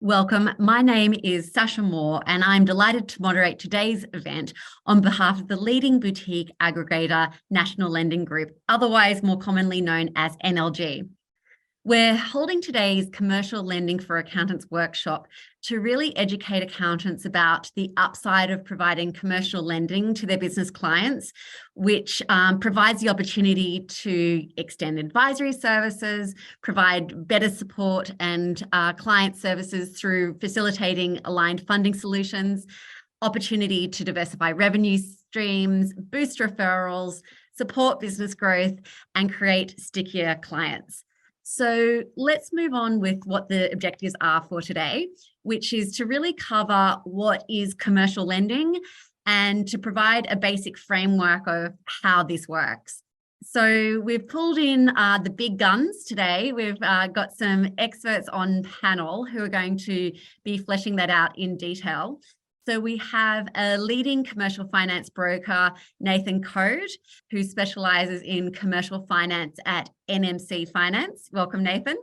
Welcome. My name is Sasha Moore, and I'm delighted to moderate today's event on behalf of the leading boutique aggregator, National Lending Group, otherwise more commonly known as NLG. We're holding today's Commercial Lending for Accountants workshop to really educate accountants about the upside of providing commercial lending to their business clients, which provides the opportunity to extend advisory services, provide better support and client services through facilitating aligned funding solutions, opportunity to diversify revenue streams, boost referrals, support business growth, and create stickier clients. So let's move on with what the objectives are for today, which is to really cover what is commercial lending and to provide a basic framework of how this works. So we've pulled in the big guns today. We've got some experts on panel who are going to be fleshing that out in detail. So we have a leading commercial finance broker, Nathan Code, who specialises in commercial finance at NMC Finance. Welcome, Nathan.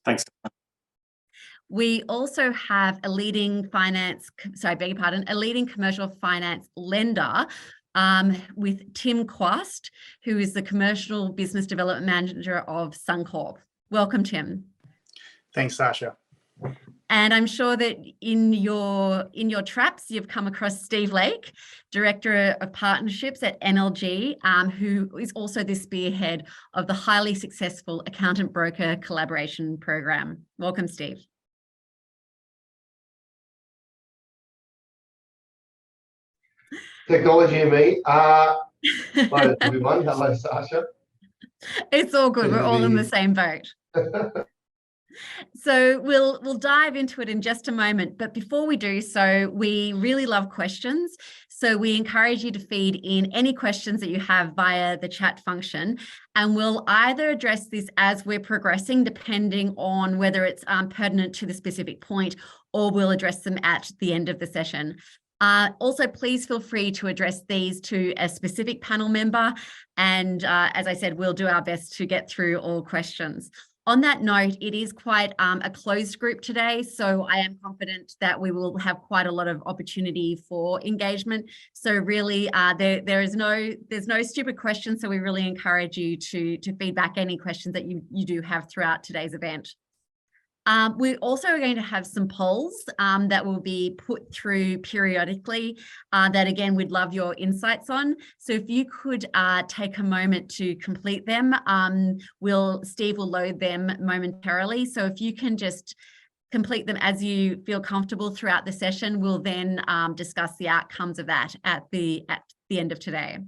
Thanks. We also have a leading a leading commercial finance lender with Tim Quast, who is the Commercial Business Development Manager of Suncorp. Welcome, Tim. Thanks, Sasha. And I'm sure that in your traps, you've come across Steve Lake, Director of Partnerships at NLG, who is also the spearhead of the highly successful Accountant Broker Collaboration Program. Welcome, Steve. Technology and me. Hello, everyone. Hello, Sasha. It's all good. We're all in the same boat. So we'll dive into it in just a moment. But before we do so, we really love questions. So we encourage you to feed in any questions that you have via the chat function. And we'll either address this as we're progressing, depending on whether it's pertinent to the specific point, or we'll address them at the end of the session. Also, please feel free to address these to a specific panel member. And as I said, we'll do our best to get through all questions. On that note, it is quite a closed group today, so I am confident that we will have quite a lot of opportunity for engagement. So really, there's no stupid questions, so we really encourage you to feedback any questions that you do have throughout today's event. We also are going to have some polls that will be put through periodically that, again, we'd love your insights on. So if you could take a moment to complete them, Steve will load them momentarily. So if you can just complete them as you feel comfortable throughout the session, we'll then discuss the outcomes of that at the end of today.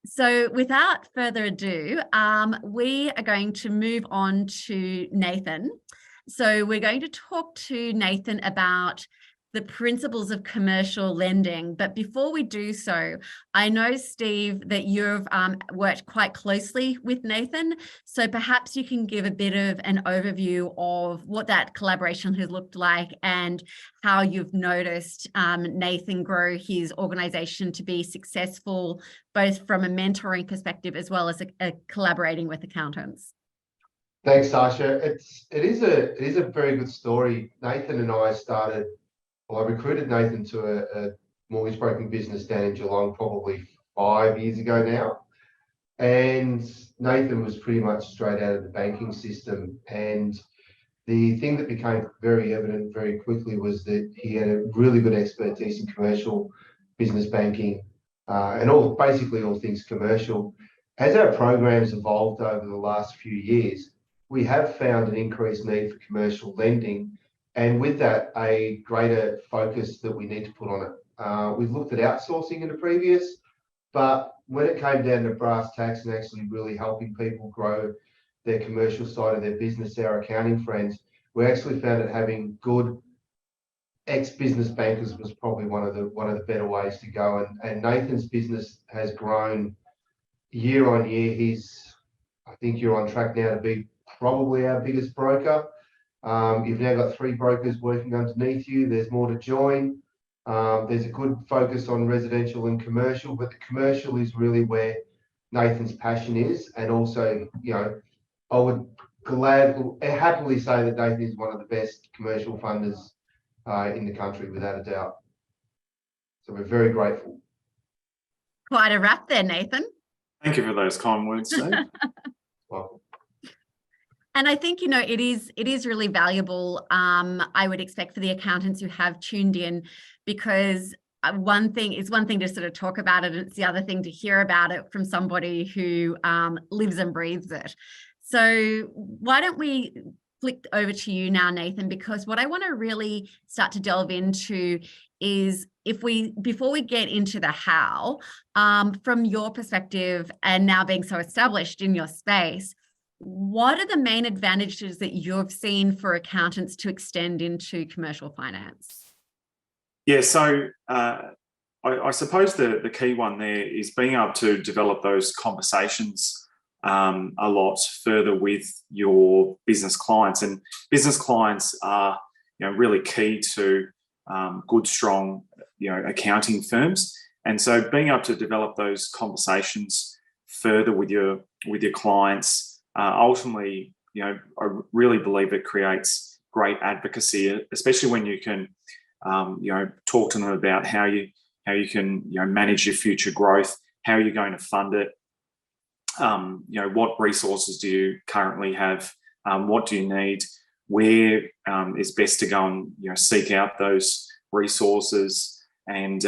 So without further ado, we are going to move on to Nathan. So we're going to talk to Nathan about the principles of commercial lending. But before we do so, I know, Steve, that you've worked quite closely with Nathan. So perhaps you can give a bit of an overview of what that collaboration has looked like and how you've noticed Nathan grow his organisation to be successful, both from a mentoring perspective as well as collaborating with accountants. Thanks, Sasha. It is a very good story. Nathan and I I recruited Nathan to a mortgage broking business down in Geelong probably 5 years ago now. And Nathan was pretty much straight out of the banking system. And the thing that became very evident very quickly was that he had a really good expertise in commercial business banking and basically all things commercial. As our programs evolved over the last few years, we have found an increased need for commercial lending, and with that, a greater focus that we need to put on it. We've looked at outsourcing in the previous, but when it came down to brass tacks and actually really helping people grow their commercial side of their business, our accounting friends, we actually found that having good ex-business bankers was probably one of the better ways to go. And Nathan's business has grown year on year. I think you're on track now to be probably our biggest broker. You've now got 3 brokers working underneath you. There's more to join. There's a good focus on residential and commercial, but the commercial is really where Nathan's passion is. And also, I would happily say that Nathan is one of the best commercial funders in the country, without a doubt. So we're very grateful. Quite a wrap there, Nathan. Thank you for those kind words, Steve. Welcome. And I think, it is really valuable, I would expect, for the accountants who have tuned in, because one thing to sort of talk about it, and it's the other thing to hear about it from somebody who lives and breathes it. So why don't we flick over to you now, Nathan, because what I want to really start to delve into is, before we get into the how, from your perspective and now being so established in your space, what are the main advantages that you've seen for accountants to extend into commercial finance? Yeah, so I suppose the key one there is being able to develop those conversations a lot further with your business clients. And business clients are, really key to good, strong, accounting firms. And so being able to develop those conversations further with your clients, ultimately, I really believe it creates great advocacy, especially when you can, talk to them about how you can, manage your future growth, how you're going to fund it, what resources do you currently have, what do you need, where is best to go and, seek out those resources, and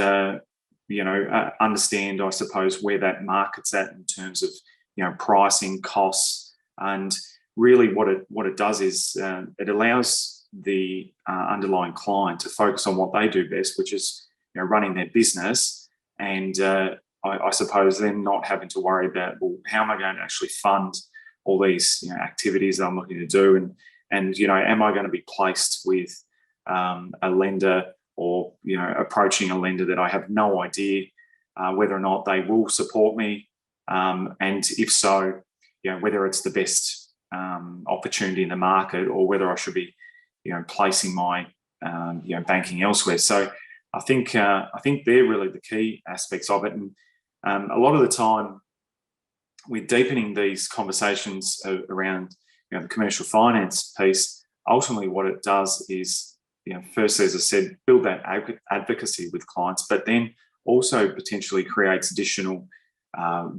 understand, I suppose, where that market's at in terms of, pricing, costs. And really what it does is it allows the underlying client to focus on what they do best, which is, running their business. And I suppose then not having to worry about, well, how am I going to actually fund all these, activities that I'm looking to do? And am I going to be placed with a lender, or, approaching a lender that I have no idea whether or not they will support me? And if so, whether it's the best opportunity in the market, or whether I should be, placing my, banking elsewhere. So I think they're really the key aspects of it. And a lot of the time, we're deepening these conversations around, the commercial finance piece. Ultimately, what it does is, first, as I said, build that advocacy with clients, but then also potentially creates additional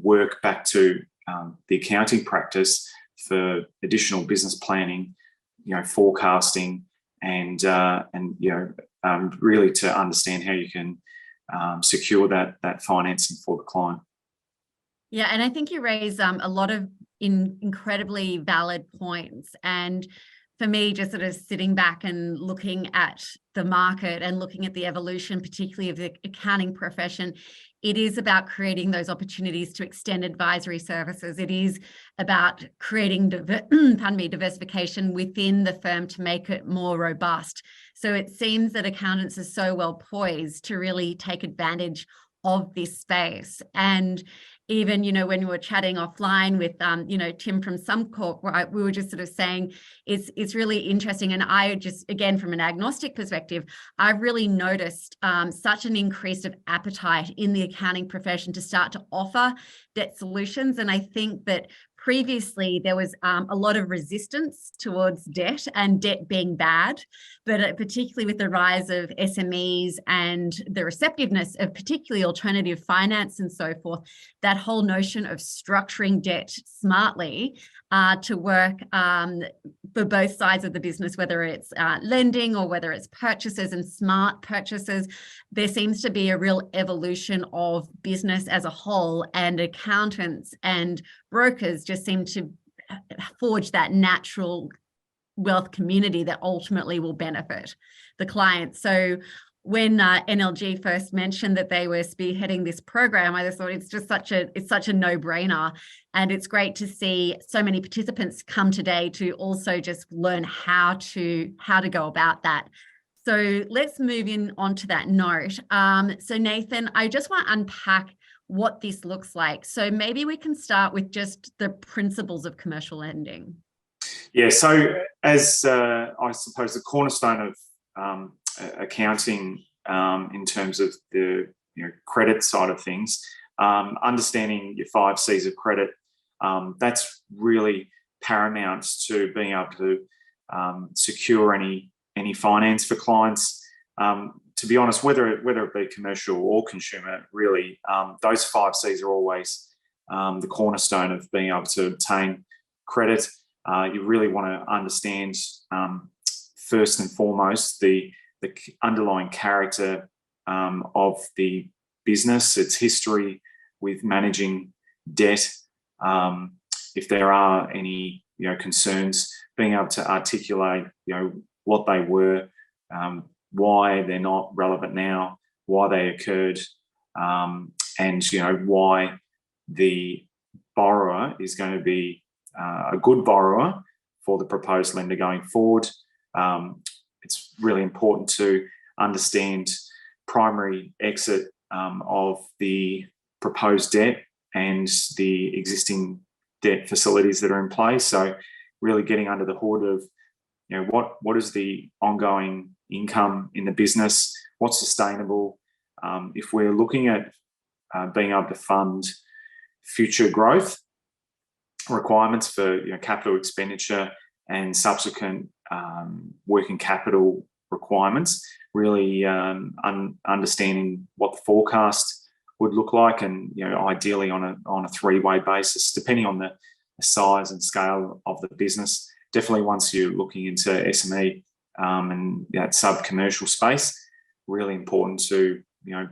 work back to the accounting practice for additional business planning, forecasting, and really to understand how you can secure that financing for the client. Yeah, and I think you raise a lot of incredibly valid points. And for me, just sort of sitting back and looking at the market and looking at the evolution, particularly of the accounting profession, it is about creating those opportunities to extend advisory services. It is about creating diversification within the firm to make it more robust. So it seems that accountants are so well poised to really take advantage of this space. And even, when we were chatting offline with, Tim from Suncorp, right, we were just sort of saying it's really interesting. And I just, again, from an agnostic perspective, I've really noticed such an increase of appetite in the accounting profession to start to offer debt solutions. And I think that previously there was a lot of resistance towards debt and debt being bad, but particularly with the rise of SMEs and the receptiveness of particularly alternative finance and so forth, that whole notion of structuring debt smartly to work for both sides of the business, whether it's lending or whether it's purchases and smart purchases, there seems to be a real evolution of business as a whole, and accountants and brokers just seem to forge that natural wealth community that ultimately will benefit the clients. So when NLG first mentioned that they were spearheading this program, I just thought it's such a no-brainer, and it's great to see so many participants come today to also just learn how to go about that. So let's move in onto that note. So Nathan, I just want to unpack what this looks like. So maybe we can start with just the principles of commercial lending. Yeah, so as I suppose the cornerstone of accounting in terms of the credit side of things, understanding your 5 C's of credit, that's really paramount to being able to secure any finance for clients. To be honest, whether it be commercial or consumer, really, those 5 C's are always the cornerstone of being able to obtain credit. You really want to understand, first and foremost, the underlying character of the business, its history with managing debt. If there are any concerns, being able to articulate what they were, why they're not relevant now, why they occurred, and why the borrower is going to be a good borrower for the proposed lender going forward. It's really important to understand primary exit of the proposed debt and the existing debt facilities that are in place. So really getting under the hood of what is the ongoing income in the business, what's sustainable. If we're looking at being able to fund future growth requirements for capital expenditure and subsequent working capital requirements, really understanding what the forecast would look like, and ideally on a 3-way basis, depending on the size and scale of the business. Definitely once you're looking into SME and that sub-commercial space, really important to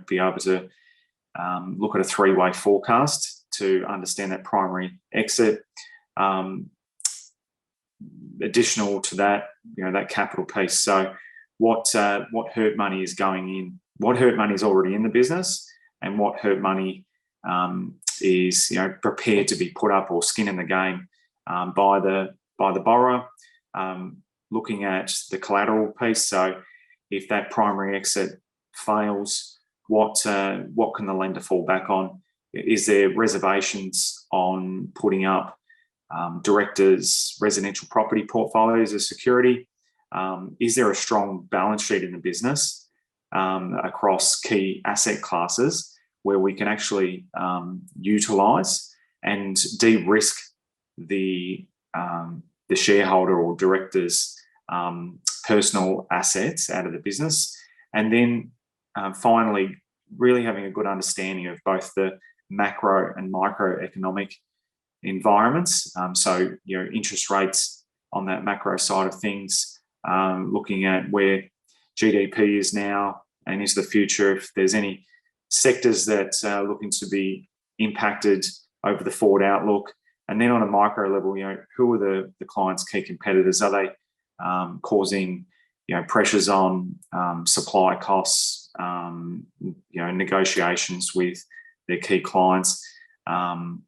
be able to look at a 3-way forecast to understand that primary exit. Additional to that, that capital piece. So what hurt money is going in, what hurt money is already in the business, and what hurt money is prepared to be put up or skin in the game by the borrower. Looking at the collateral piece. So if that primary exit fails, what can the lender fall back on? Is there reservations on putting up directors' residential property portfolios as security? Is there a strong balance sheet in the business across key asset classes where we can actually utilise and de-risk the shareholder or director's personal assets out of the business? And then finally, really having a good understanding of both the macro and microeconomic environments. So, interest rates on that macro side of things, looking at where GDP is now and is the future, if there's any sectors that are looking to be impacted over the forward outlook. And then on a micro level, who are the client's key competitors? Are they causing pressures on supply costs, negotiations with their key clients, and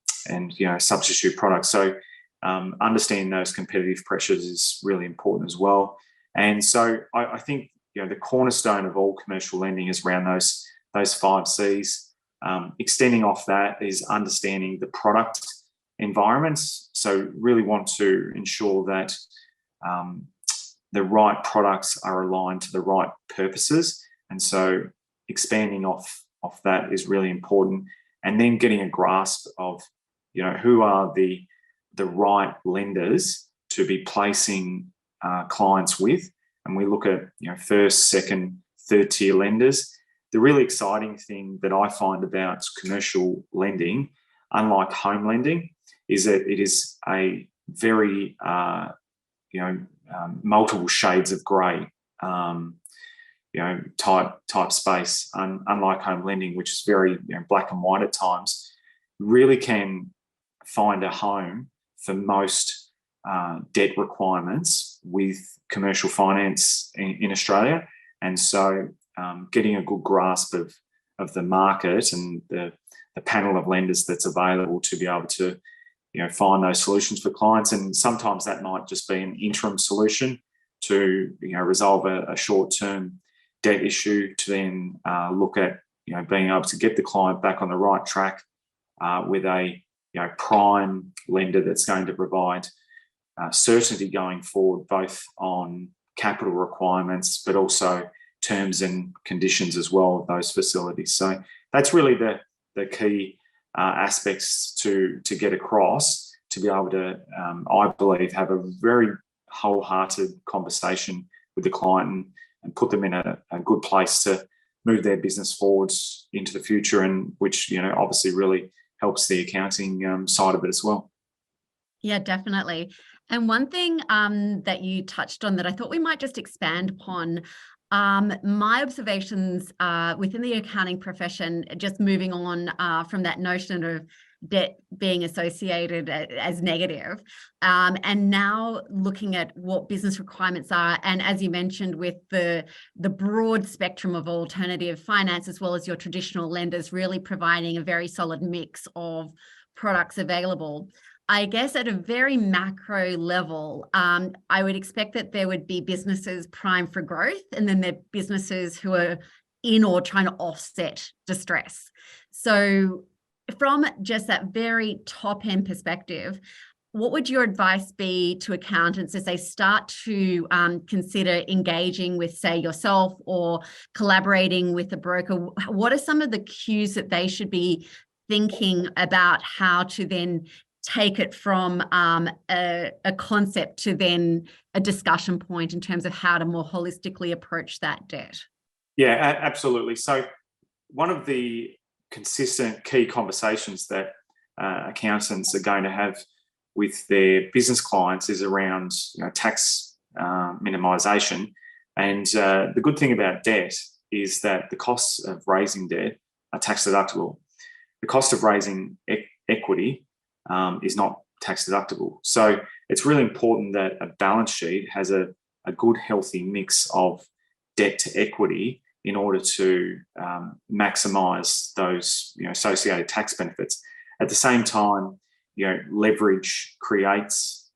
substitute products? So understanding those competitive pressures is really important as well. And so I think the cornerstone of all commercial lending is around those 5 C's. Extending off that is understanding the product environments. So really want to ensure that the right products are aligned to the right purposes. And so expanding off that is really important. And then getting a grasp of, who are the right lenders to be placing clients with. And we look at, first, second, third tier lenders. The really exciting thing that I find about commercial lending, unlike home lending, is that it is a very, multiple shades of grey, type space. Unlike home lending, which is very black and white at times, really can find a home for most debt requirements with commercial finance in Australia. And so getting a good grasp of the market and the panel of lenders that's available to be able to find those solutions for clients. And sometimes that might just be an interim solution to resolve a short-term debt issue, to then look at being able to get the client back on the right track with a prime lender that's going to provide certainty going forward, both on capital requirements but also terms and conditions as well of those facilities. So that's really the key aspects to get across. to be able to, I believe, have a very wholehearted conversation with the client and put them in a good place to move their business forwards into the future, and which, obviously really helps the accounting side of it as well. Yeah, definitely. And one thing that you touched on that I thought we might just expand upon, my observations within the accounting profession, just moving on from that notion of debt being associated as negative, and now looking at what business requirements are, and as you mentioned, with the broad spectrum of alternative finance, as well as your traditional lenders really providing a very solid mix of products available. I guess at a very macro level, I would expect that there would be businesses primed for growth, and then there are businesses who are in or trying to offset distress. So from just that very top end perspective, what would your advice be to accountants as they start to consider engaging with, say, yourself or collaborating with a broker? What are some of the cues that they should be thinking about how to then take it from a concept to then a discussion point in terms of how to more holistically approach that debt? Yeah, absolutely. So one of the consistent key conversations that accountants are going to have with their business clients is around tax minimisation. And the good thing about debt is that the costs of raising debt are tax deductible. The cost of raising equity is not tax deductible. So it's really important that a balance sheet has a good, healthy mix of debt to equity in order to maximise those associated tax benefits. At the same time, leverage creates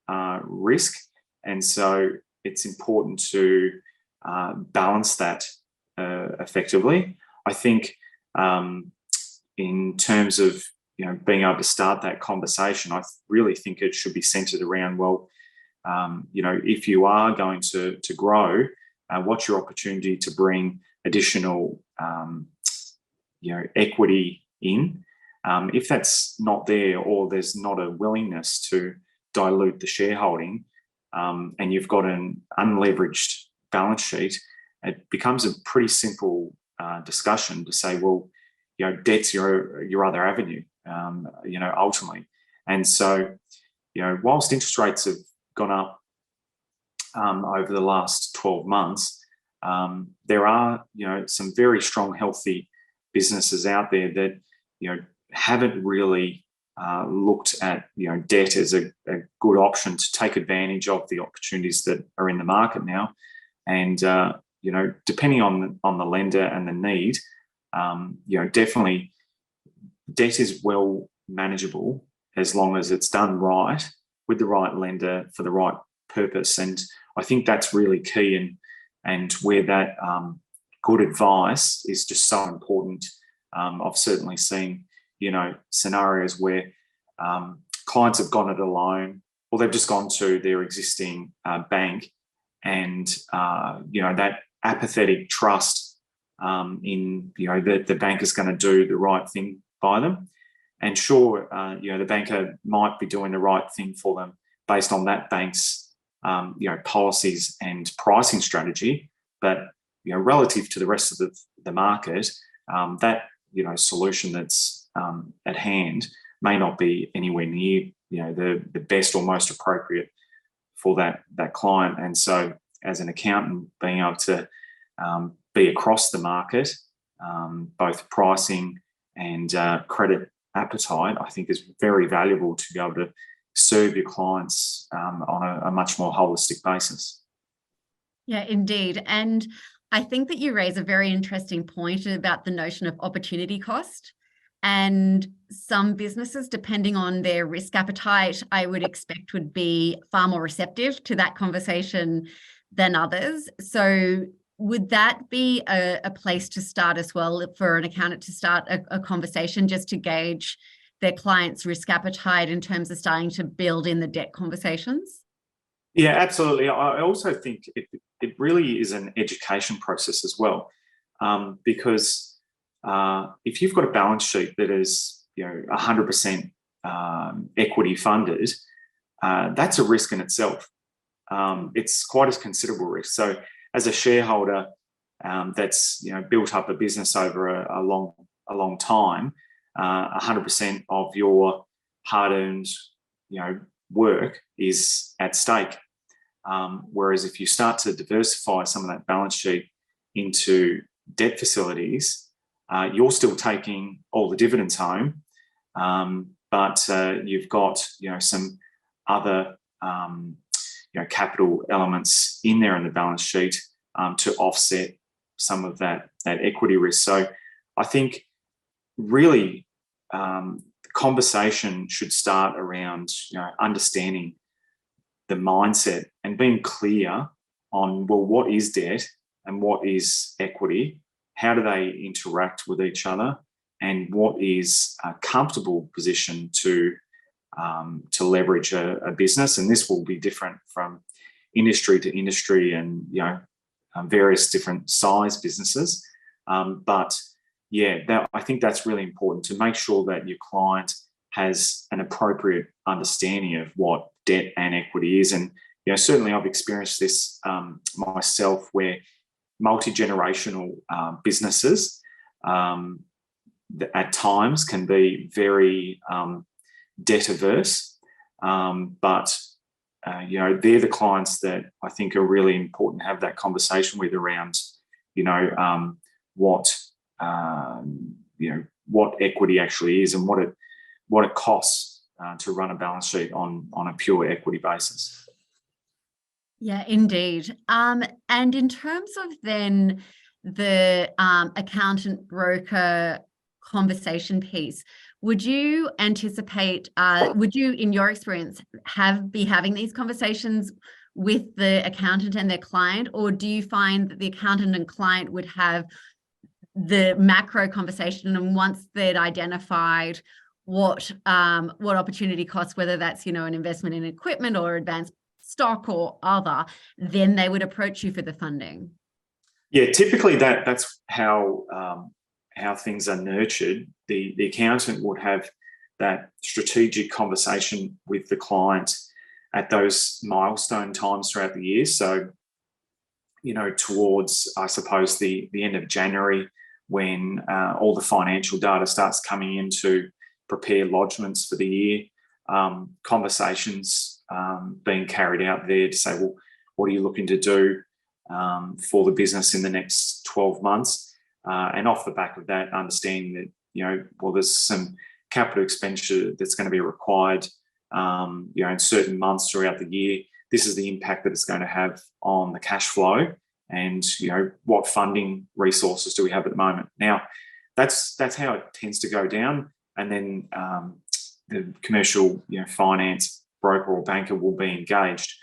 risk, and so it's important to balance that effectively. I think in terms of being able to start that conversation, I really think it should be centred around, if you are going to grow, what's your opportunity to bring additional equity in? If that's not there, or there's not a willingness to dilute the shareholding, and you've got an unleveraged balance sheet, it becomes a pretty simple discussion to say, debt's your other avenue, ultimately. And so, whilst interest rates have gone up over the last 12 months, there are, some very strong, healthy businesses out there that, haven't really looked at, debt as a good option to take advantage of the opportunities that are in the market now. And, depending on the lender and the need, definitely debt is well manageable as long as it's done right with the right lender for the right purpose. And I think that's really key, and where that good advice is just so important. I've certainly seen, scenarios where clients have gone it alone, or they've just gone to their existing bank, and that apathetic trust in that the bank is going to do the right thing by them. And sure, the banker might be doing the right thing for them based on that bank's policies and pricing strategy, but relative to the rest of the market, that solution that's at hand may not be anywhere near the best or most appropriate for that client. And so, as an accountant, being able to be across the market, both pricing and credit appetite, I think is very valuable to be able to serve your clients on a much more holistic basis. Yeah, indeed. And I think that you raise a very interesting point about the notion of opportunity cost. And some businesses, depending on their risk appetite, I would expect would be far more receptive to that conversation than others. So would that be a place to start as well for an accountant to start a conversation, just to gauge their client's risk appetite in terms of starting to build in the debt conversations? Yeah, absolutely. I also think it really is an education process as well, because if you've got a balance sheet that is 100% equity funded, that's a risk in itself. It's quite a considerable risk. So as a shareholder that's built up a business over a long time, 100% of your hard-earned work is at stake. Whereas if you start to diversify some of that balance sheet into debt facilities, you're still taking all the dividends home, but you've got some other capital elements in there in the balance sheet to offset some of that equity risk. So I think really the conversation should start around understanding the mindset and being clear on, well, what is debt and what is equity? How do they interact with each other? And what is a comfortable position to leverage a business? And this will be different from industry to industry and various different size businesses. But yeah, I think that's really important, to make sure that your client has an appropriate understanding of what debt and equity is. And certainly I've experienced this myself, where multi-generational businesses at times can be very debt averse, but they're the clients that I think are really important to have that conversation with around what equity actually is and what it costs to run a balance sheet on a pure equity basis. Yeah, indeed. And in terms of then the accountant broker conversation piece, would you anticipate, would you, in your experience, be having these conversations with the accountant and their client, or do you find that the accountant and client would have the macro conversation, and once they'd identified what opportunity costs, whether that's an investment in equipment or advanced stock or other, then they would approach you for the funding? Yeah, typically that's how things are nurtured. The accountant would have that strategic conversation with the client at those milestone times throughout the year. So, towards, I suppose, the end of January, when all the financial data starts coming in to prepare lodgements for the year, conversations being carried out there to say, well, what are you looking to do for the business in the next 12 months? And off the back of that, understanding that, there's some capital expenditure that's going to be required, in certain months throughout the year. This is the impact that it's going to have on the cash flow, and, what funding resources do we have at the moment? Now, that's how it tends to go down. And then the commercial, finance broker or banker will be engaged.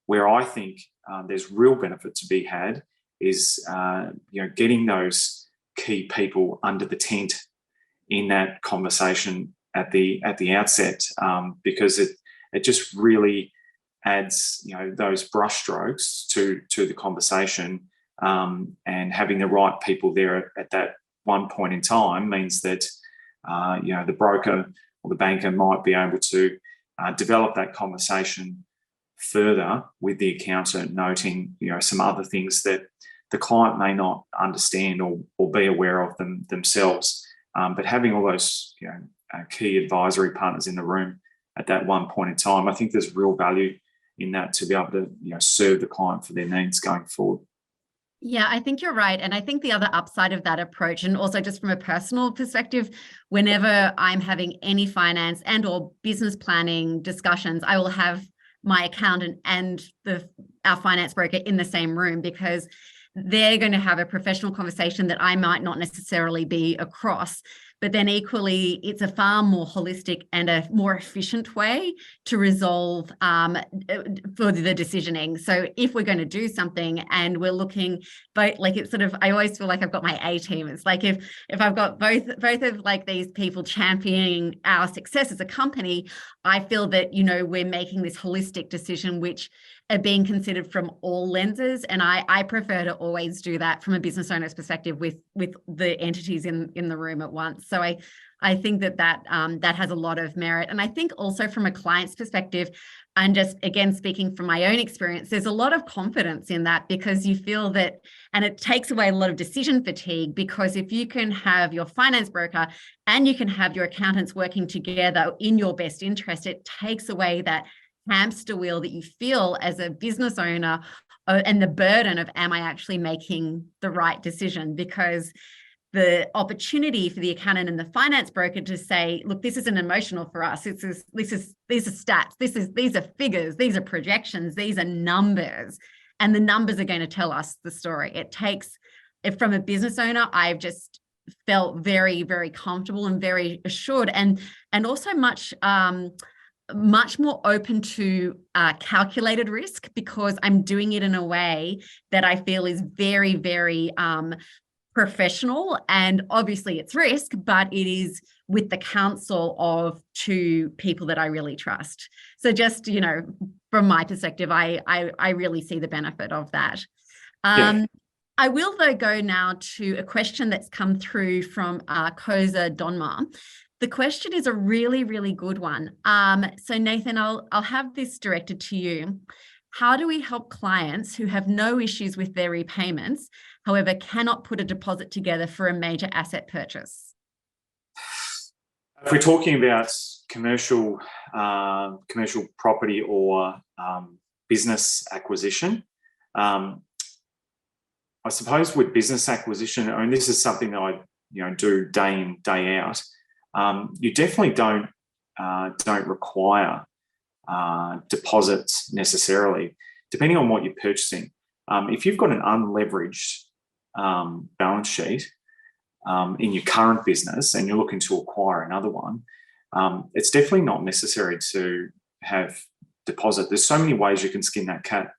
Where I think there's real benefit to be had is, getting those key people under the tent in that conversation at the outset, because it just really adds, those brushstrokes to the conversation, and having the right people there at that one point in time means that, the broker or the banker might be able to develop that conversation further with the accountant, noting, some other things that the client may not understand or be aware of themselves. But having all those, key advisory partners in the room at that one point in time, I think there's real value in that to be able to, serve the client for their needs going forward. Yeah, I think you're right. And I think the other upside of that approach, and also just from a personal perspective, whenever I'm having any finance and or business planning discussions, I will have my accountant and our finance broker in the same room, because they're going to have a professional conversation that I might not necessarily be across. But then equally, it's a far more holistic and a more efficient way to resolve for the decisioning. So if we're going to do something and we're looking, but like it's sort of, I always feel like I've got my A team. It's like if I've got both of like these people championing our success as a company, I feel that, we're making this holistic decision, which are being considered from all lenses. And I prefer to always do that from a business owner's perspective with the entities in the room at once. So I think that has a lot of merit. And I think also from a client's perspective, and just again, speaking from my own experience, there's a lot of confidence in that, because you feel that, and it takes away a lot of decision fatigue, because if you can have your finance broker and you can have your accountants working together in your best interest, it takes away that hamster wheel that you feel as a business owner, and the burden of, am I actually making the right decision? Because the opportunity for the accountant and the finance broker to say, look, this isn't emotional for us. These are stats. These are figures. These are projections. These are numbers, and the numbers are going to tell us the story. It takes, from a business owner, I've just felt very, very comfortable and very assured, and also much more open to calculated risk, because I'm doing it in a way that I feel is very, very professional. And obviously it's risk, but it is with the counsel of two people that I really trust. So just, from my perspective, I really see the benefit of that. Yeah. I will, though, go now to a question that's come through from Koza Donmar. The question is a really, really good one. So Nathan, I'll have this directed to you. How do we help clients who have no issues with their repayments, however, cannot put a deposit together for a major asset purchase? If we're talking about commercial property or business acquisition, I suppose with business acquisition, I mean, this is something that I do day in, day out. You definitely don't require deposits necessarily, depending on what you're purchasing. If you've got an unleveraged balance sheet in your current business and you're looking to acquire another one, it's definitely not necessary to have deposit. There's so many ways you can skin that cat.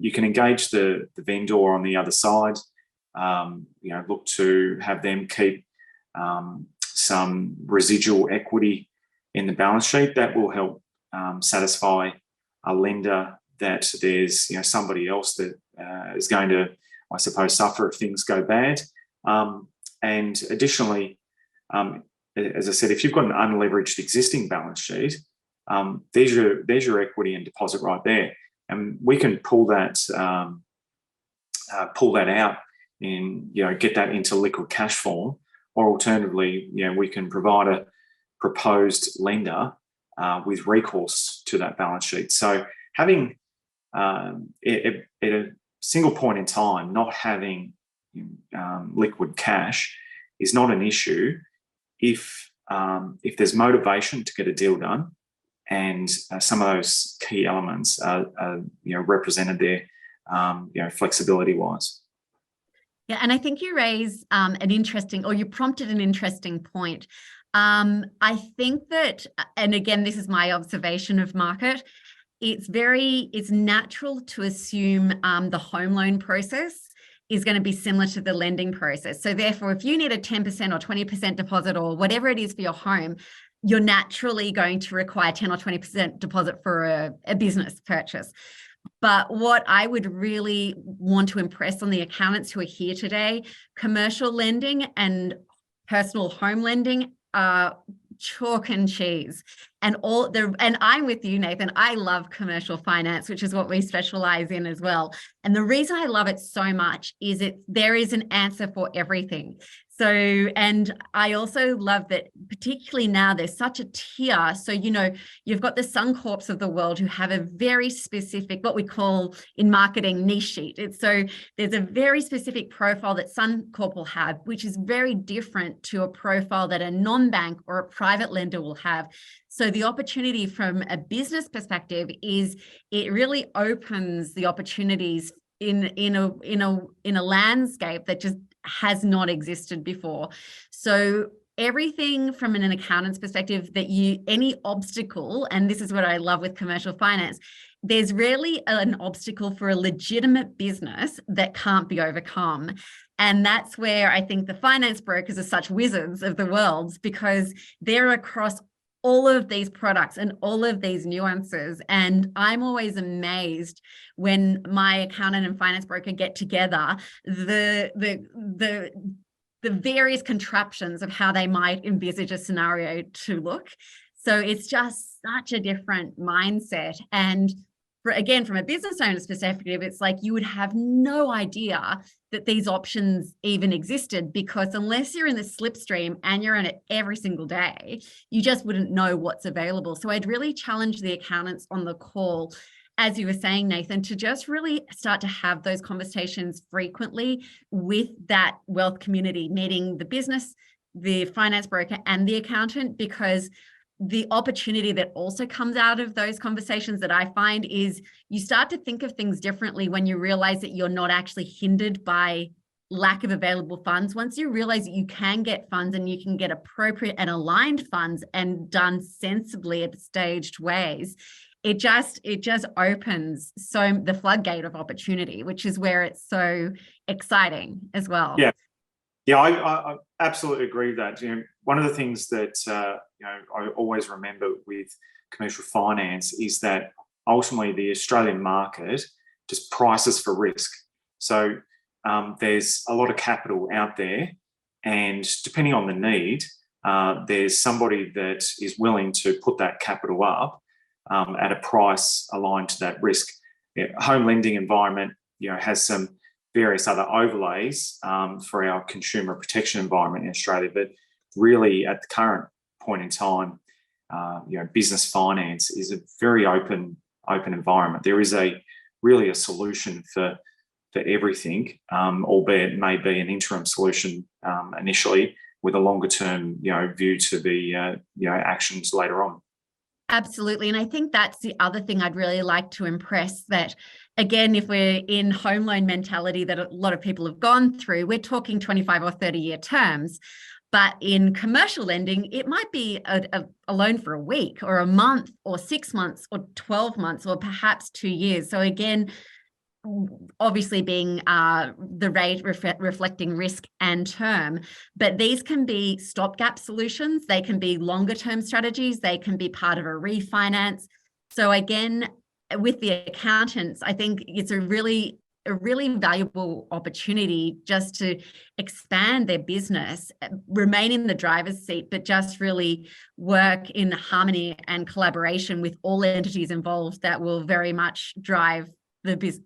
You can engage the vendor on the other side, look to have them keep some residual equity in the balance sheet. That will help satisfy a lender that there's somebody else that is going to, I suppose, suffer if things go bad. And additionally, as I said, if you've got an unleveraged existing balance sheet, there's your equity and deposit right there, and we can pull that out and get that into liquid cash form, or alternatively, we can provide a proposed lender with recourse to that balance sheet. So having at a single point in time, not having liquid cash is not an issue if there's motivation to get a deal done, and some of those key elements are represented there, flexibility wise. Yeah, and I think you raise you prompted an interesting point. I think that, and again, this is my observation of market, it's natural to assume the home loan process is going to be similar to the lending process. So therefore, if you need a 10% or 20% deposit or whatever it is for your home, you're naturally going to require 10 or 20% deposit for a business purchase. But what I would really want to impress on the accountants who are here today, commercial lending and personal home lending are chalk and cheese. And I'm with you, Nathan. I love commercial finance, which is what we specialize in as well. And the reason I love it so much is there is an answer for everything. So, and I also love that, particularly now, there's such a tier. So, you've got the Suncorps of the world who have a very specific, what we call in marketing, niche sheet. So there's a very specific profile that Suncorp will have, which is very different to a profile that a non-bank or a private lender will have. So the opportunity from a business perspective is it really opens the opportunities in a landscape that just has not existed before. So everything from an accountant's perspective, any obstacle, and this is what I love with commercial finance, there's rarely an obstacle for a legitimate business that can't be overcome. And that's where I think the finance brokers are such wizards of the world, because they're across all of these products and all of these nuances. And I'm always amazed when my accountant and finance broker get together, the various contraptions of how they might envisage a scenario to look. So it's just such a different mindset. And again, from a business owner's perspective, it's like you would have no idea that these options even existed, because unless you're in the slipstream and you're in it every single day, you just wouldn't know what's available. So I'd really challenge the accountants on the call, as you were saying, Nathan, to just really start to have those conversations frequently with that wealth community, meeting the business, the finance broker, and the accountant, because the opportunity that also comes out of those conversations that I find is you start to think of things differently when you realize that you're not actually hindered by lack of available funds. Once you realize that you can get funds and you can get appropriate and aligned funds and done sensibly at staged ways, it just opens the floodgate of opportunity, which is where it's so exciting as well. Yeah, I absolutely agree with that. One of the things that I always remember with commercial finance is that ultimately the Australian market just prices for risk. So there's a lot of capital out there, and depending on the need, there's somebody that is willing to put that capital up at a price aligned to that risk. Home lending environment, has some various other overlays for our consumer protection environment in Australia, but really at the current point in time, business finance is a very open environment. There is really a solution for everything, albeit it may be an interim solution initially, with a longer term view to the actions later on. Absolutely. And I think that's the other thing I'd really like to impress, that again, if we're in home loan mentality that a lot of people have gone through, we're talking 25 or 30-year terms. But in commercial lending, it might be a loan for a week or a month or 6 months or 12 months or perhaps 2 years. So again, obviously being the rate reflecting risk and term, but these can be stopgap solutions. They can be longer term strategies. They can be part of a refinance. So again, with the accountants, I think it's a really valuable opportunity just to expand their business, remain in the driver's seat, but just really work in harmony and collaboration with all entities involved that will very much drive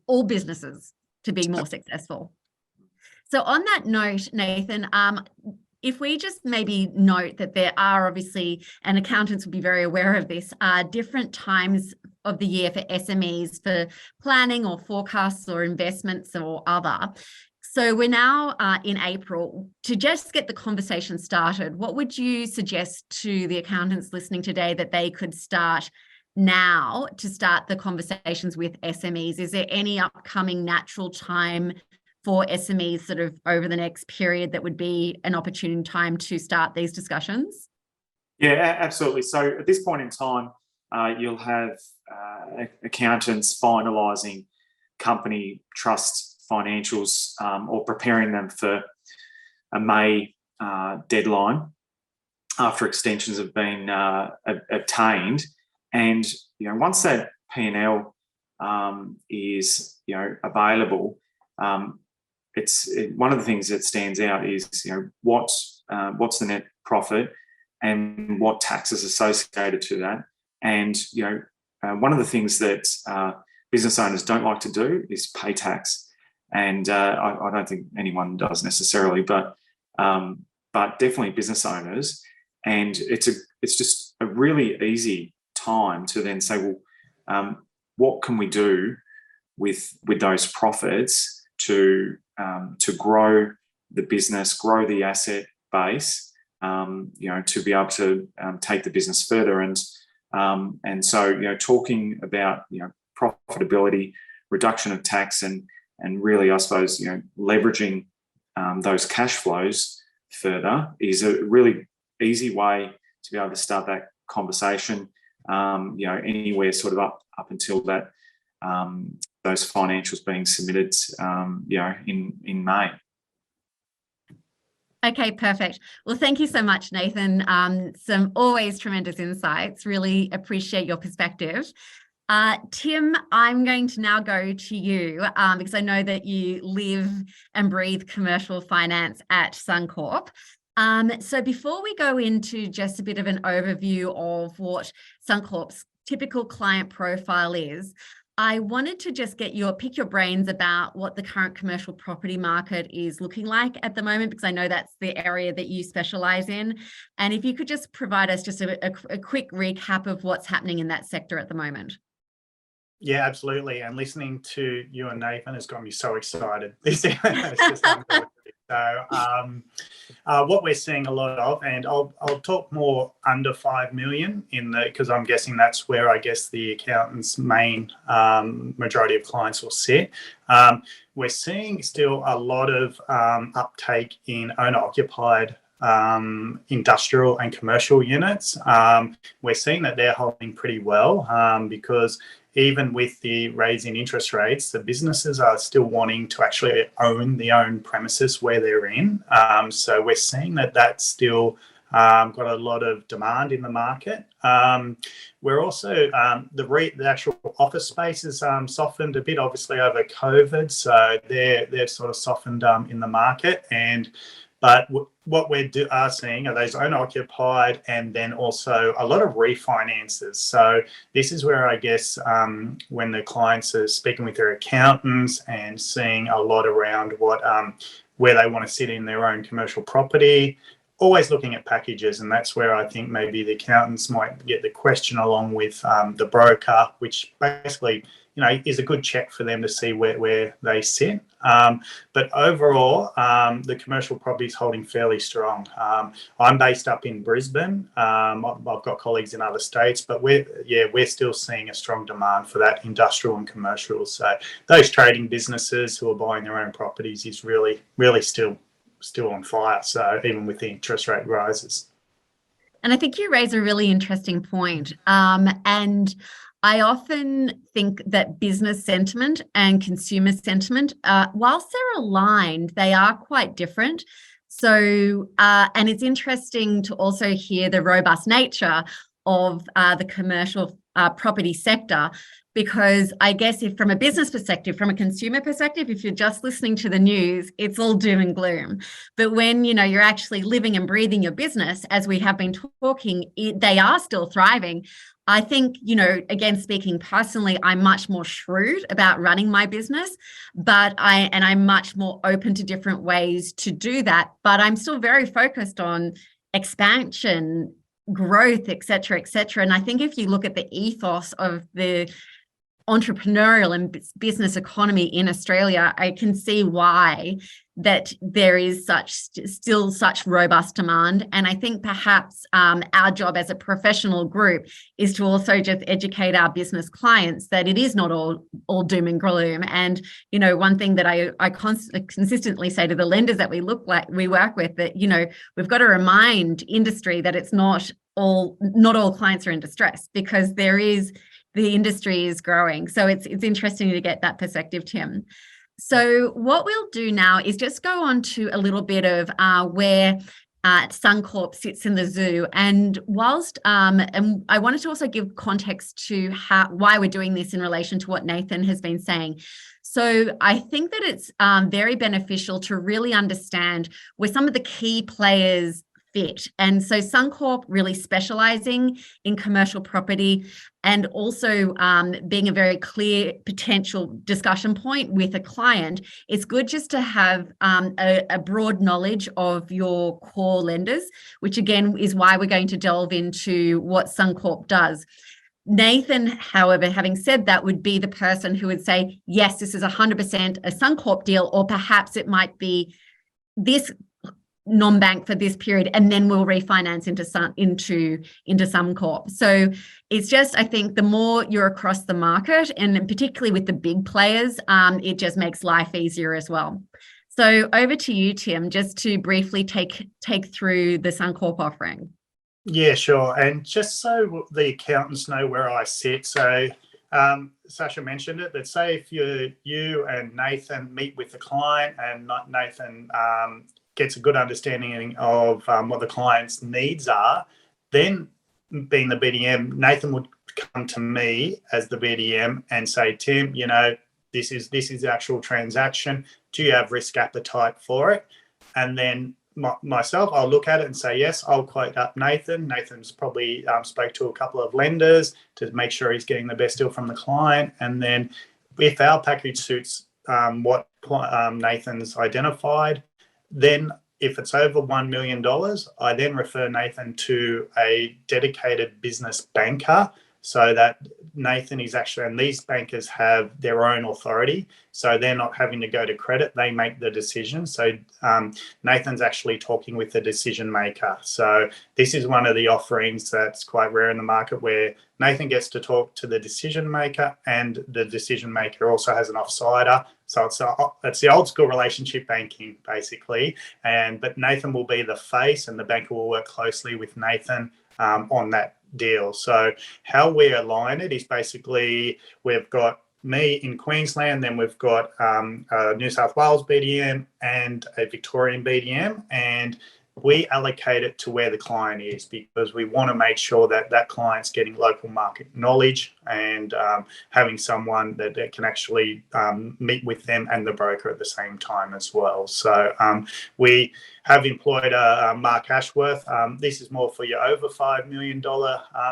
all businesses to be more successful. So on that note, Nathan, if we just maybe note that there are obviously, and accountants will be very aware of this, different times of the year for SMEs for planning or forecasts or investments or other. So we're now in April. To just get the conversation started, what would you suggest to the accountants listening today that they could start now to start the conversations with SMEs? Is there any upcoming natural time for SMEs sort of over the next period that would be an opportune time to start these discussions? Yeah, absolutely. So at this point in time, you'll have accountants finalising company trust financials or preparing them for a May deadline after extensions have been obtained. And once that P&L is available, it's one of the things that stands out is what's the net profit and what tax is associated to that. And one of the things that business owners don't like to do is pay tax, and I don't think anyone does necessarily, but definitely business owners. And it's just a really easy time to then say, well, what can we do with those profits to grow the business, grow the asset base, to be able to take the business further. And so talking about profitability, reduction of tax, and really, I suppose, leveraging those cash flows further is a really easy way to be able to start that conversation. Anywhere sort of up until that those financials being submitted, in May. Okay, perfect. Well, thank you so much, Nathan. Some always tremendous insights. Really appreciate your perspective. Tim, I'm going to now go to you because I know that you live and breathe commercial finance at Suncorp. So before we go into just a bit of an overview of what Suncorp's typical client profile is, I wanted to just pick your brains about what the current commercial property market is looking like at the moment, because I know that's the area that you specialize in. And if you could just provide us just a quick recap of what's happening in that sector at the moment. Yeah, absolutely. And listening to you and Nathan has got me so excited. It's just unbelievable. So what we're seeing a lot of, and I'll talk more under 5 million because I'm guessing that's where I guess the accountant's main majority of clients will sit. We're seeing still a lot of uptake in owner-occupied industrial and commercial units. We're seeing that they're holding pretty well because even with the raise in interest rates, the businesses are still wanting to actually own the own premises where they're in. So we're seeing that that's still got a lot of demand in the market. We're also, the actual office space has softened a bit, obviously, over COVID. So they've sort of softened in the market. But what we are seeing are those owner-occupied and then also a lot of refinances. So this is where I guess when the clients are speaking with their accountants and seeing a lot around where they want to sit in their own commercial property, always looking at packages. And that's where I think maybe the accountants might get the question along with the broker, which basically is a good check for them to see where they sit. But overall, the commercial property is holding fairly strong. I'm based up in Brisbane. I've got colleagues in other states, but we're still seeing a strong demand for that industrial and commercial. So those trading businesses who are buying their own properties is really, really still on fire. So even with the interest rate rises. And I think you raise a really interesting point. And I often think that business sentiment and consumer sentiment, whilst they're aligned, they are quite different. So, and it's interesting to also hear the robust nature of the commercial property sector, because I guess if from a business perspective, from a consumer perspective, if you're just listening to the news, it's all doom and gloom. But when, you're actually living and breathing your business, as we have been talking, they are still thriving. I think, again, speaking personally, I'm much more shrewd about running my business, but I'm much more open to different ways to do that. But I'm still very focused on expansion, growth, et cetera, et cetera. And I think if you look at the ethos of the entrepreneurial and business economy in Australia, I can see why that there is still such robust demand. And I think perhaps our job as a professional group is to also just educate our business clients that it is not all doom and gloom. And one thing that I consistently say to the lenders that we work with, that we've got to remind industry that it's not all clients are in distress, because the industry is growing. So it's interesting to get that perspective, Tim. So what we'll do now is just go on to a little bit of where Suncorp sits in the zoo. And whilst, and I wanted to also give context to why we're doing this in relation to what Nathan has been saying. So I think that it's very beneficial to really understand where some of the key players fit. And so Suncorp really specializing in commercial property, and also being a very clear potential discussion point with a client. It's good just to have a broad knowledge of your core lenders, which again is why we're going to delve into what Suncorp does. Nathan, however, having said that, would be the person who would say, yes, this is 100% a Suncorp deal, or perhaps it might be this non-bank for this period, and then we'll refinance into Suncorp. So it's just, I think the more you're across the market, and particularly with the big players, it just makes life easier as well. So over to you, Tim, just to briefly take through the Suncorp offering. Yeah, sure. And just so the accountants know where I sit, so Sasha mentioned it, but say if you and Nathan meet with the client, and Nathan gets a good understanding of what the client's needs are, then being the BDM, Nathan would come to me as the BDM and say, Tim, you know, this is the actual transaction. Do you have risk appetite for it? And then myself, I'll look at it and say, yes, I'll quote up Nathan. Nathan's probably spoke to a couple of lenders to make sure he's getting the best deal from the client. And then if our package suits what Nathan's identified, then if it's over $1 million, I then refer Nathan to a dedicated business banker, so that Nathan is actually, and these bankers have their own authority, so they're not having to go to credit, they make the decision. So Nathan's actually talking with the decision maker. So this is one of the offerings that's quite rare in the market, where Nathan gets to talk to the decision maker, and the decision maker also has an offsider. So it's the old school relationship banking, basically. But Nathan will be the face, and the banker will work closely with Nathan on that deal. So how we align it is basically, we've got me in Queensland, then we've got a New South Wales BDM and a Victorian BDM, and we allocate it to where the client is, because we want to make sure that that client's getting local market knowledge and having someone that can actually meet with them and the broker at the same time as well. So we have employed Mark Ashworth. This is more for your over $5 million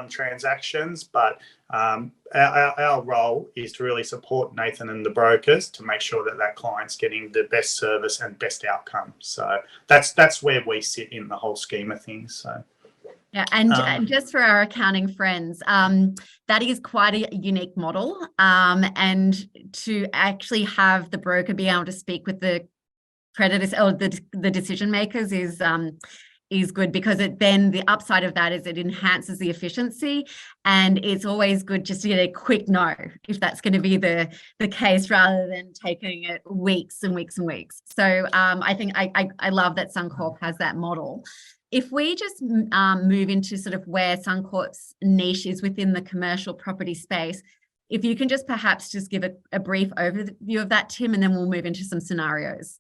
transactions, but our role is to really support Nathan and the brokers to make sure that that client's getting the best service and best outcome. So that's where we sit in the whole scheme of things. So. Yeah, and just for our accounting friends, that is quite a unique model. And to actually have the broker be able to speak with the creditors or the decision makers is good, because then the upside of that is it enhances the efficiency, and it's always good just to get a quick no if that's going to be the case, rather than taking it weeks and weeks and weeks. So I think I love that Suncorp has that model. If we just move into sort of where Suncorp's niche is within the commercial property space, if you can just perhaps just give a brief overview of that, Tim, and then we'll move into some scenarios.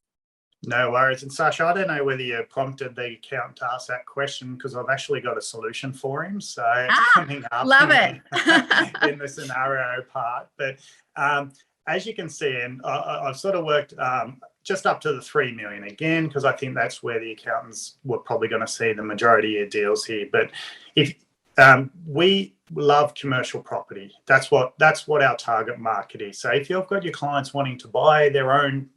No worries. And Sasha, I don't know whether you prompted the accountant to ask that question, because I've actually got a solution for him. So it's coming up love it. in the scenario part. But as you can see, and I've sort of worked just up to the 3 million again, because I think that's where the accountants were probably going to see the majority of deals here. But if we love commercial property, that's what our target market is. So if you've got your clients wanting to buy their own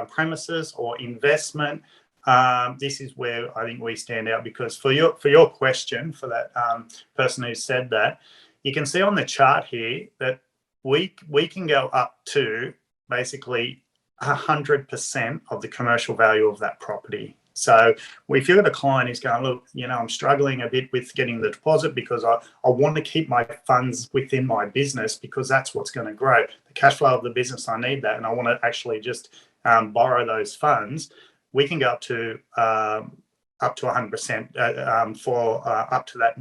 premises or investment, this is where I think we stand out, because for your question, for that person who said that, you can see on the chart here that we can go up to basically 100% of the commercial value of that property. So if you've got a client who's going, look, you know, I'm struggling a bit with getting the deposit because I want to keep my funds within my business, because that's what's going to grow. The cash flow of the business, I need that, and I want to actually just borrow those funds. We can go up to 100% for up to that.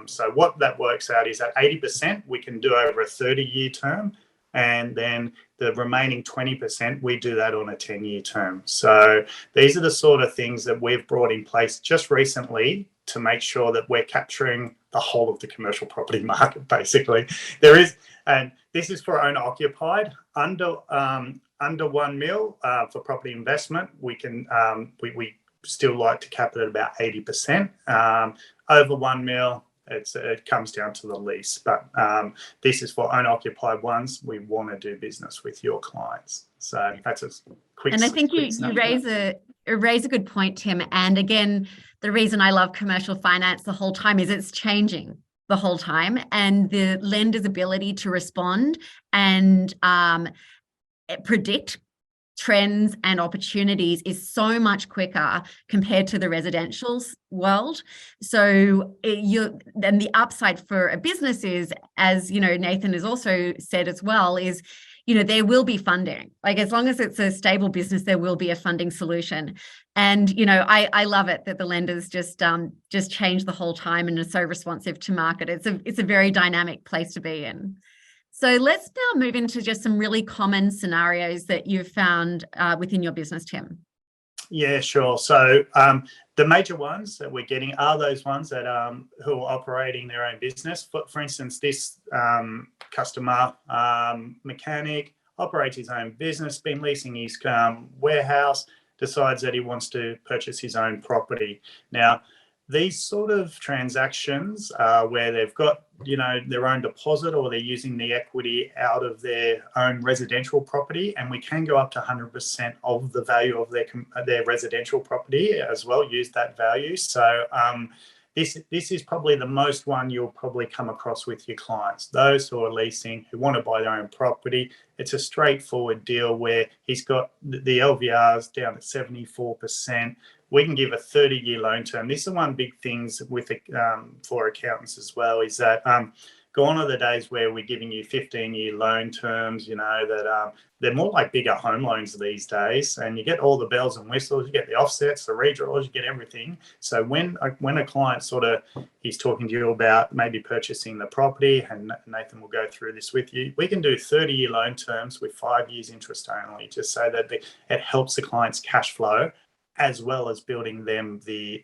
So what that works out is that 80% we can do over a 30-year term, and then the remaining 20% we do that on a 10-year term. So these are the sort of things that we've brought in place just recently to make sure that we're capturing the whole of the commercial property market. Basically, there is, and this is for owner occupied, under 1 mil for property investment, we can we still like to cap it at about 80%. Over 1 mil, it comes down to the lease. But this is for owner occupied ones. We want to do business with your clients. So that's a quick. And I think you raise a good point, Tim. And again, the reason I love commercial finance the whole time is it's changing the whole time, and the lender's ability to respond and predict trends and opportunities is so much quicker compared to the residential world. So then the upside for a business is, as you know, Nathan has also said as well, is, you know, there will be funding. Like, as long as it's a stable business, there will be a funding solution. And, you know, I love it that the lenders just change the whole time and are so responsive to market. It's a very dynamic place to be in. So let's now move into just some really common scenarios that you've found within your business, Tim. Yeah, sure. So the major ones that we're getting are those ones that who are operating their own business. For instance, this customer mechanic operates his own business, been leasing his warehouse, decides that he wants to purchase his own property. Now, these sort of transactions where they've got, you know, their own deposit or they're using the equity out of their own residential property, and we can go up to 100% of the value of their residential property as well, use that value. So this is probably the most one you'll probably come across with your clients, those who are leasing, who want to buy their own property. It's a straightforward deal where he's got the LVRs down at 74%. We can give a 30-year loan term. This is one big things with for accountants as well, is that gone are the days where we're giving you 15-year loan terms, you know, that they're more like bigger home loans these days, and you get all the bells and whistles, you get the offsets, the redraws, you get everything. So when a client he's talking to you about maybe purchasing the property, and Nathan will go through this with you, we can do 30-year loan terms with 5 years interest only, just so that it helps the client's cash flow, as well as building them the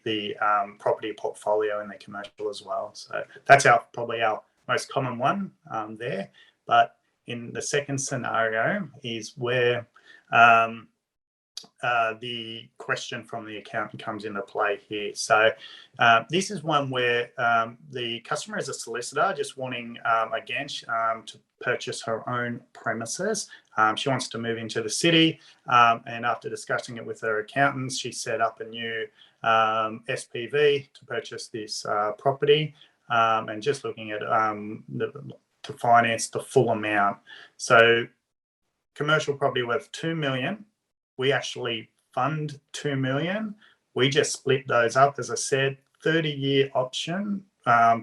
property portfolio in their commercial as well. So that's probably our most common one there. But in the second scenario is where the question from the accountant comes into play here. So this is one where the customer is a solicitor just wanting, again, to purchase her own premises. She wants to move into the city, and after discussing it with her accountants, she set up a new SPV to purchase this property, and just looking at to finance the full amount. So commercial property worth 2 million. We actually fund 2 million. We just split those up, as I said, 30-year option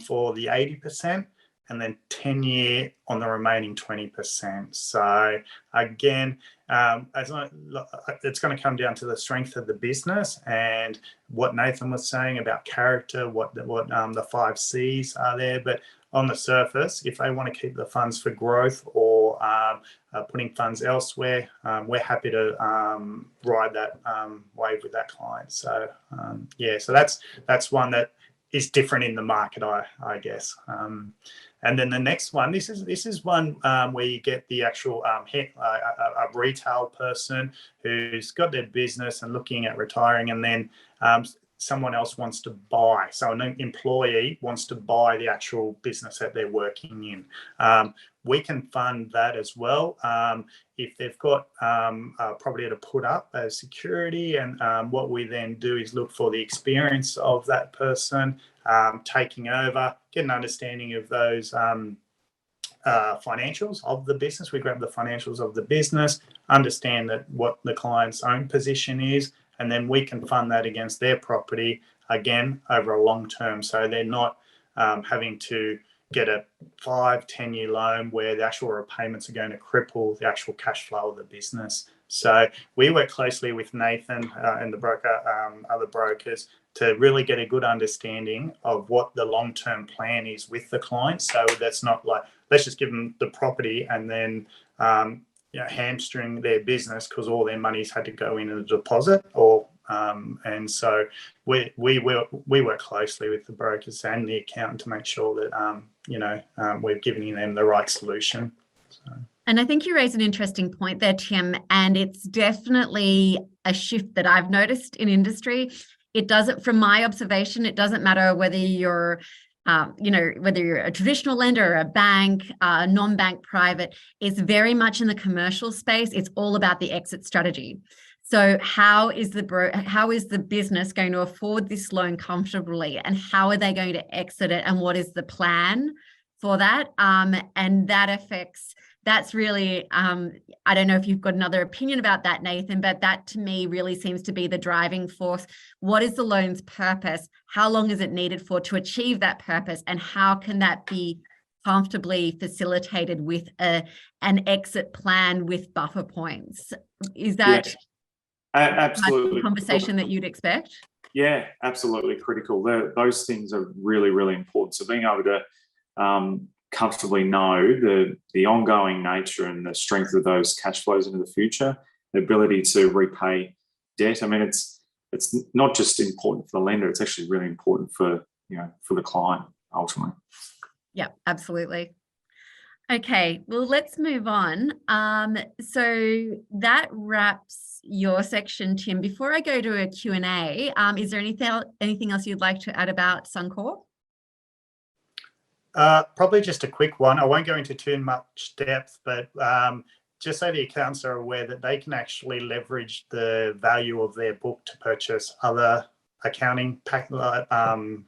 for the 80%, and then 10-year on the remaining 20%. So again, it's going to come down to the strength of the business and what Nathan was saying about character, what the 5 C's are there. But on the surface, if they want to keep the funds for growth or putting funds elsewhere, we're happy to ride that wave with that client. So so that's one that is different in the market, I guess. And then the next one, this is one where you get the actual a retail person who's got their business and looking at retiring, and then someone else wants to buy. So an employee wants to buy the actual business that they're working in. We can fund that as well. If they've got a property to put up as security, and what we then do is look for the experience of that person taking over, get an understanding of those financials of the business. We grab the financials of the business, understand that what the client's own position is, and then we can fund that against their property, again, over a long term. So they're not having to get a 5-10 year loan where the actual repayments are going to cripple the actual cash flow of the business. So we work closely with Nathan and the broker, other brokers, to really get a good understanding of what the long-term plan is with the client. So that's not like, let's just give them the property and then hamstring their business because all their money's had to go in a deposit. Or and so we work closely with the brokers and the accountant to make sure that we're giving them the right solution. So. And I think you raise an interesting point there, Tim, and it's definitely a shift that I've noticed in industry. It doesn't, from my observation, it doesn't matter whether you're whether you're a traditional lender or a bank, non-bank private, it's very much in the commercial space. It's all about the exit strategy. So how is the business going to afford this loan comfortably, and how are they going to exit it, and what is the plan for that? And that affects, that's really, I don't know if you've got another opinion about that, Nathan, but that to me really seems to be the driving force. What is the loan's purpose? How long is it needed for to achieve that purpose? And how can that be comfortably facilitated with an exit plan with buffer points? Is that absolutely the conversation that you'd expect? Yeah, absolutely critical. Those things are really, really important. So being able to comfortably know the ongoing nature and the strength of those cash flows into the future, the ability to repay debt. I mean, it's not just important for the lender; it's actually really important for for the client ultimately. Yeah, absolutely. Okay, well, let's move on. So that wraps your section, Tim. Before I go to a Q&A, is there anything else you'd like to add about Suncorp? Probably just a quick one. I won't go into too much depth, but just so the accountants are aware that they can actually leverage the value of their book to purchase other accounting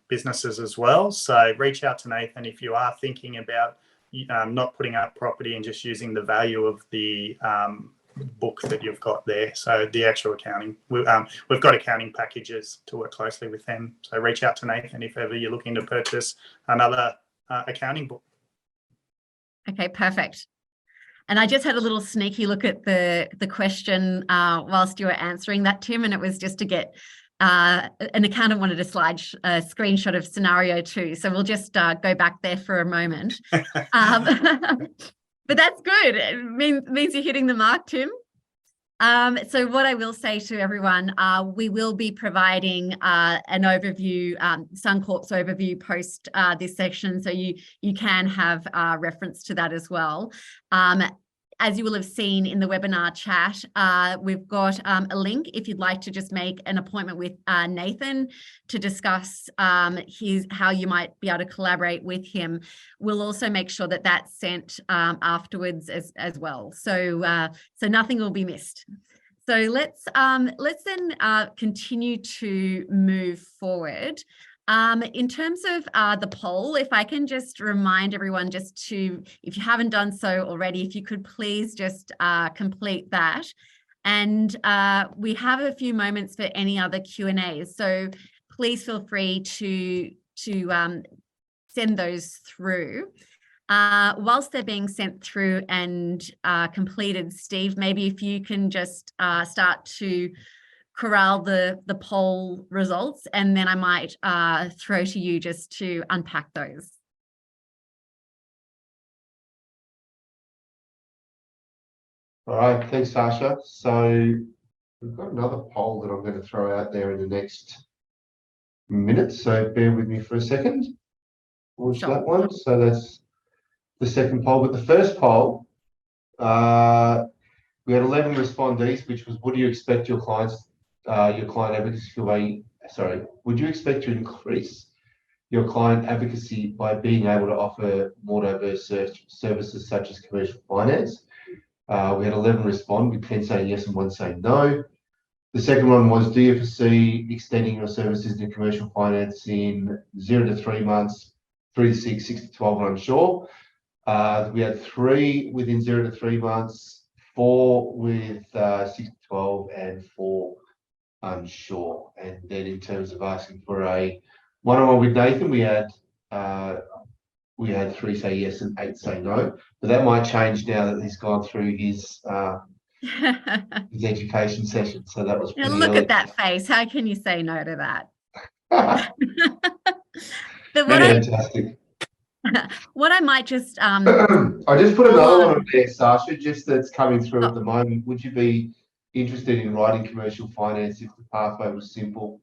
businesses as well. So reach out to Nathan if you are thinking about not putting up property and just using the value of the book that you've got there. So the actual accounting, we've got accounting packages to work closely with them. So reach out to Nathan if ever you're looking to purchase another accounting book. Okay, perfect. And I just had a little sneaky look at the question whilst you were answering that, Tim, and it was just to get an accountant wanted a screenshot of scenario 2. So we'll just go back there for a moment. But that's good. It means you're hitting the mark, Tim. So what I will say to everyone, we will be providing an overview, Suncorp's overview post this section, so you can have reference to that as well. As you will have seen in the webinar chat, we've got a link if you'd like to just make an appointment with Nathan to discuss how you might be able to collaborate with him. We'll also make sure that that's sent afterwards as well. So nothing will be missed. So let's then continue to move forward. In terms of the poll, if I can just remind everyone if you haven't done so already, if you could please just complete that. And we have a few moments for any other Q&As. So please feel free to send those through. Whilst they're being sent through and completed, Steve, maybe if you can just start to corral the poll results, and then I might throw to you just to unpack those. All right, thanks, Sasha. So we've got another poll that I'm going to throw out there in the next minute. So bear with me for a second. Watch that one. So that's the second poll. But the first poll, we had 11 respondees, which was, would you expect your client advocacy would you expect to increase your client advocacy by being able to offer more diverse services such as commercial finance? We had 11 respond, with 10 saying yes and 1 saying no. The second one was, do you foresee extending your services to commercial finance in 0 to 3 months, 3 to 6, 6 to 12, and unsure? We had 3 within 0 to 3 months, 4 with 6 to 12, and 4 unsure. And then in terms of asking for a one-on-one with Nathan, we had 3 say yes and 8 say no. But that might change now that he's gone through his education session. So that was pretty look early. at that face. How can you say no to that? But Fantastic. What I might just I just put another one on there, Sasha, just that's coming through at the moment. Would you be interested in writing commercial finance if the pathway was simple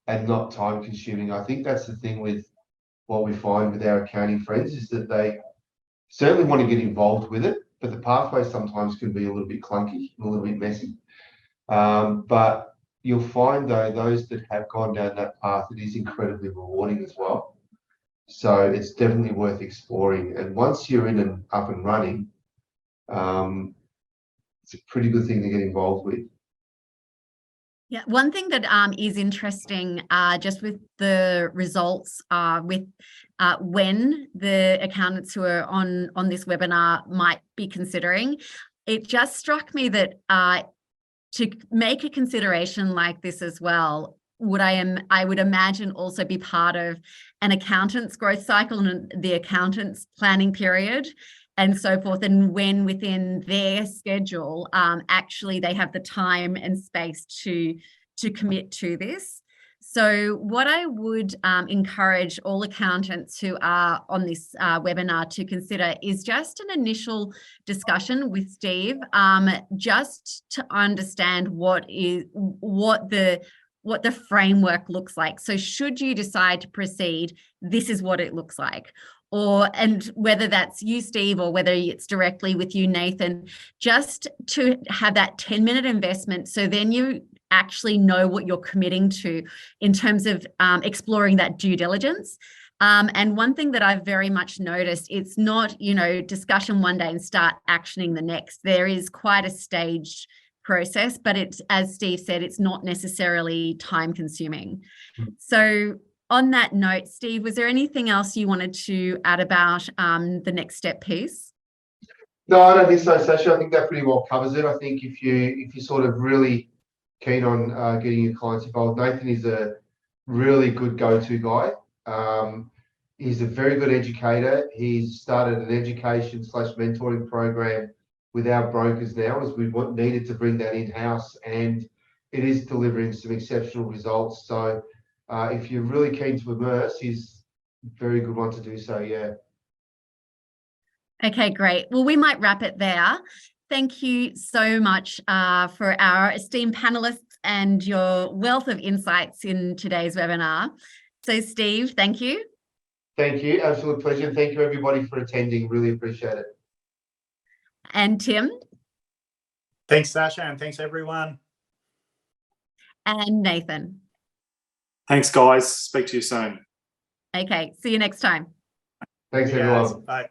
and not time consuming? I think that's the thing with what we find with our accounting friends, is that they certainly want to get involved with it, but the pathway sometimes can be a little bit clunky, a little bit messy. But you'll find, though, those that have gone down that path, it is incredibly rewarding as well. So it's definitely worth exploring. And once you're in and up and running, it's a pretty good thing to get involved with. Yeah, one thing that is interesting, just with the results, with when the accountants who are on this webinar might be considering, it just struck me that to make a consideration like this as well, I would imagine also be part of an accountant's growth cycle and the accountant's planning period and so forth, and when within their schedule actually they have the time and space to commit to this. So what I would encourage all accountants who are on this webinar to consider is just an initial discussion with Steve, just to understand what the framework looks like. So should you decide to proceed, this is what it looks like. And whether that's you, Steve, or whether it's directly with you, Nathan, just to have that 10-minute investment. So then you actually know what you're committing to in terms of exploring that due diligence. And one thing that I've very much noticed, it's not, discussion one day and start actioning the next. There is quite a staged process, but it's, as Steve said, it's not necessarily time consuming. So on that note, Steve, was there anything else you wanted to add about the next step piece? No, I don't think so, Sasha. I think that pretty well covers it. I think if you're sort of really keen on getting your clients involved, Nathan is a really good go-to guy. He's a very good educator. He's started an education/mentoring program with our brokers now, as we needed to bring that in-house, and it is delivering some exceptional results. So if you're really keen to immerse, he's a very good one to do so, yeah. Okay, great. Well, we might wrap it there. Thank you so much for our esteemed panelists and your wealth of insights in today's webinar. So Steve, thank you. Thank you. Absolute pleasure. Thank you, everybody, for attending. Really appreciate it. And Tim. Thanks, Sasha, and thanks, everyone. And Nathan. Thanks, guys. Speak to you soon. Okay, see you next time. Thanks, See you guys. everyone. Bye.